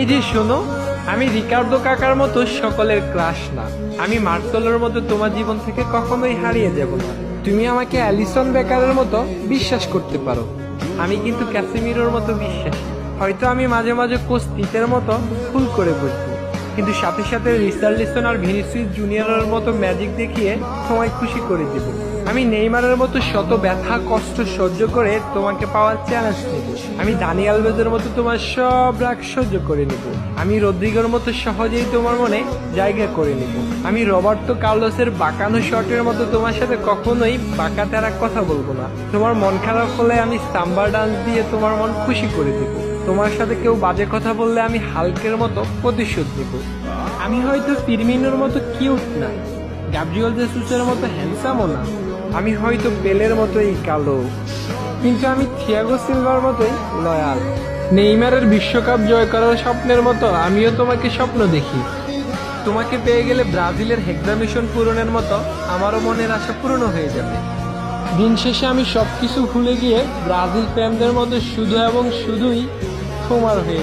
এই যে শোনো, আমি রিকার্ডো কাকার মতো সকলের ক্রাশ না, আমি মার্সেলোর মতো তোমার জীবন থেকে কখনোই হারিয়ে যাব না। তুমি আমাকে অ্যালিসন বেকারের মতো বিশ্বাস করতে পারো, আমি কিন্তু ক্যাসিমিরোর মতো বিশ্বাসী। হয়তো আমি মাঝে মাঝে কোচ তিতের মতো ভুল করে বসবো, কিন্তু সাথে সাথে রিচার্লিসন আর ভিনিসিয়াস জুনিয়রের মতো ম্যাজিক দেখিয়ে তোমায় খুশি করে দেব। আমি নেইমারের মতো শত ব্যথা কষ্ট সহ্য করে তোমাকে পাওয়ার চ্যালেঞ্জ নেব। আমি দানি আলভেজের মতো তোমার সব রাগ সহ্য করে নেব। আমি রদ্রিগোর মতো সহজেই তোমার মনে জায়গা করে নেব। আমি রবার্তো কার্লোসের বাঁকানো শটের মতো তোমার সাথে কখনোই বাঁকা তেরা কথা বলবো না। তোমার মন খারাপ হলে আমি সাম্বার ডান্স দিয়ে তোমার মন খুশি করে দেব। তোমার সাথে কেউ বাজে কথা বললে আমি হালকের মতো প্রতিশোধ নেব। আমি হয়তো ফিরমিনোর মতো কিউট না, গ্যাব্রিয়েল জেসুসের মতো হ্যান্ডসামও না, আমি হয়তো পেলের মতোই কালো, কিন্তু আমি থিয়াগো সিলভার মতোই লয়াল। নেইমারের বিশ্বকাপ জয় করার স্বপ্নের মতো আমিও তোমাকে স্বপ্ন দেখি। তোমাকে পেয়ে গেলে ব্রাজিলের হেক্সা মিশন পূরণের মতো আমারও মনের আশা পূর্ণ হয়ে যাবে। দিন শেষে আমি সবকিছু ভুলে গিয়ে ব্রাজিল ফ্যানদের মতো শুধু এবং শুধুই তোমার হয়ে